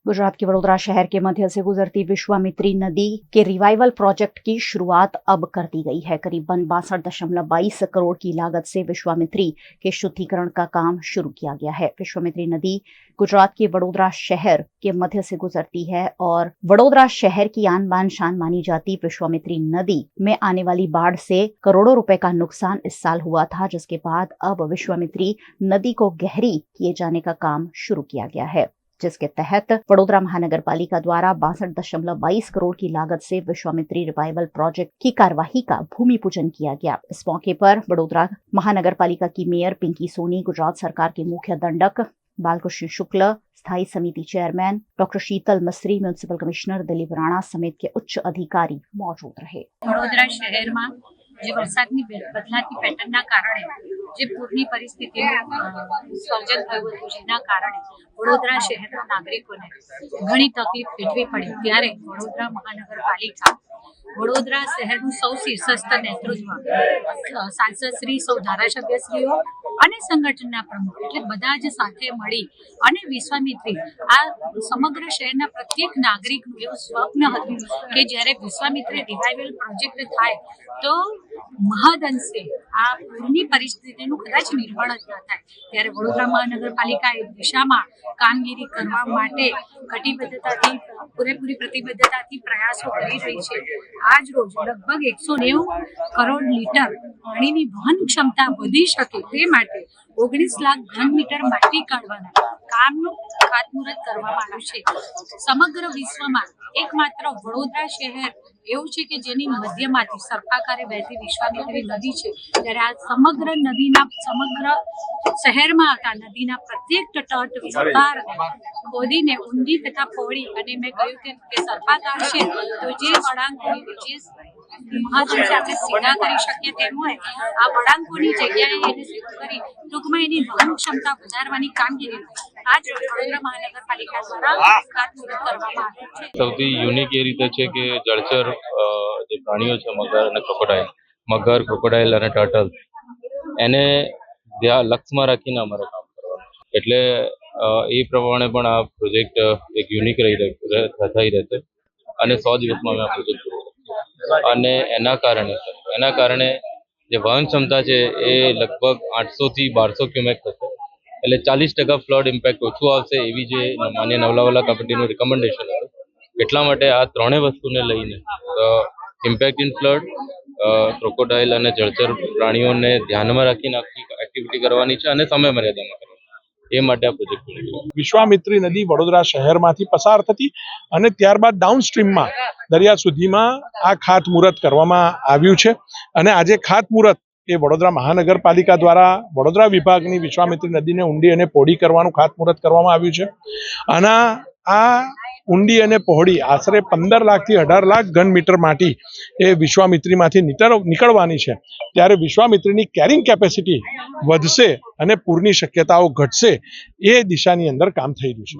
गुजरात के वडोदरा शहर के मध्य से गुजरती विश्वामित्री नदी के रिवाइवल प्रोजेक्ट की शुरुआत अब कर दी गई है। करीबन 62.22 करोड़ की लागत से विश्वामित्री के शुद्धिकरण का काम शुरू किया गया है। विश्वामित्री नदी गुजरात के वडोदरा शहर के मध्य से गुजरती है और वडोदरा शहर की आन बान शान मानी जाती विश्वामित्री नदी में आने वाली बाढ़ से करोड़ों रुपए का नुकसान इस साल हुआ था, जिसके बाद अब विश्वामित्री नदी को गहरी किए जाने का काम शुरू किया गया है, जिसके तहत वडोदरा महानगर पालिका द्वारा 62.22 करोड़ की लागत से विश्वामित्री रिवाइवल प्रोजेक्ट की कार्यवाही का भूमि पूजन किया गया। इस मौके पर वडोदरा महानगर पालिका की मेयर पिंकी सोनी, गुजरात सरकार के मुख्य दंडक बालकृष्ण शुक्ल, स्थायी समिति चेयरमैन डॉक्टर शीतल मिस्त्री, म्युनिसिपल कमिश्नर दिलीप राणा समेत के उच्च अधिकारी मौजूद रहे। वडोदरा शहर में જે વરસાદની બદલાતી પેટર્નના કારણે જે પૂરની પરિસ્થિતિનું સર્જન થયું હતું, જેના કારણે વડોદરા શહેરના નાગરિકોને ઘણી તકલીફ વેઠવી પડી, ત્યારે વડોદરા મહાનગરપાલિકા વડોદરા શહેરનું સૌ શીર્ષસ્થ નેતૃત્વ સાંસદ શ્રી, સૌ ધારાસભ્યશ્રીઓ અને સંગઠનના પ્રમુખ એટલે બધા જ સાથે મળી અને વિશ્વામિત્રી આ સમગ્ર શહેરના પ્રત્યેક નાગરિકનું એવું સ્વપ્ન હતું કે જ્યારે વિશ્વામિત્રી રિવાઇવલ પ્રોજેક્ટ થાય તો મહદઅંશે આ પૂરની પરિસ્થિતિનું કદાચ નિર્માણ જ ન થાય, ત્યારે વડોદરા મહાનગરપાલિકા એ દિશામાં કામગીરી કરવા માટે કટિબદ્ધતાથી પૂરેપૂરી પ્રતિબદ્ધતાથી પ્રયાસો કરી રહી છે। આજ રોજ લગભગ 190 કરોડ લીટર પાણીની વહન ક્ષમતા વધી શકે તે માટે 19 લાખ ઘન મીટર માટી કાઢવાના કામનું ખાતમુહૂર્ત કરવામાં આવ્યું છે। સમગ્ર વિશ્વમાં એકમાત્ર વડોદરા શહેર એવું છે કે જેની મધ્યમાંથી સર્પાકારે વહેતી વિશ્વામિત્રી નદી છે, ત્યારે આ સમગ્ર નદીના સમગ્ર શહેરમાં આવતા નદીના પ્રત્યેક તટ વિસ્તારને ખોદીને ઊંડી તથા પહોળી અને મેં કહ્યું તેમ કે સર્પાકાર છે તો જે વળાંકોની જે મહદઅંશે આપણે સીધા કરી શકીએ તેમ હોય આ વળાંકોની જગ્યાએ એને સીધું કરી ટૂંકમાં એની વહન ક્ષમતા વધારવાની કામગીરી આજ વડોદરા મહાનગરપાલિકા દ્વારા ખાતમુહૂર્ત કરવામાં આવ્યું છે। સૌથી યુનિક એ રીતે છે કે જળચર જે પ્રાણીઓ છે મગર અને ક્રોકોડાઇલ અને ટર્ટલ એને લક્ષમાં રાખીને અમારે કામ કરવાનું છે, એટલે એ પ્રમાણે પણ આ પ્રોજેક્ટ એક યુનિક થઈ રહેશે અને 100 દિવસમાં અમે આ પ્રોજેક્ટ પૂરો કરીશું અને એના કારણે જે વહન ક્ષમતા છે એ લગભગ 800 થી 1200 ક્યુમેક થશે, એટલે 40% ફ્લડ ઇમ્પેક્ટ ઓછું આવશે એવી જે માન્ય નવલાવાલા કમિટીનું રિકમેન્ડેશન હતું। એટલા માટે આ ત્રણેય વસ્તુને લઈને ઇમ્પેક્ટ ઇન ફ્લડ, ક્રોકોડાઇલ અને જળચર પ્રાણીઓને ધ્યાનમાં રાખીને આખી એક્ટિવિટી કરવાની છે અને સમય મર્યાદામાં કરવાની, એ માટે આ પ્રોજેક્ટ બન્યો છે। વિશ્વામિત્રી નદી વડોદરા શહેરમાંથી પસાર થતી અને ત્યારબાદ ડાઉનસ્ટ્રીમમાં દરિયા સુધીમાં આ ખાતમુહૂર્ત કરવામાં આવ્યું છે અને આજે ખાતમુહૂર્ત એ વડોદરા મહાનગરપાલિકા દ્વારા વડોદરા વિભાગની વિશ્વામિત્રી નદીને ઊંડી અને પહોળી કરવાનું ખાતમુહૂર્ત કરવામાં આવ્યું છે અને આ ઊંડી અને પહોળી આશરે 15 લાખથી 18 લાખ ઘન મીટર માટી એ વિશ્વામિત્રીમાંથી નીકળવાની છે, ત્યારે વિશ્વામિત્રીની કેરિંગ કેપેસિટી વધશે અને પૂરની શક્યતાઓ ઘટશે, એ દિશાની અંદર કામ થઈ રહ્યું છે।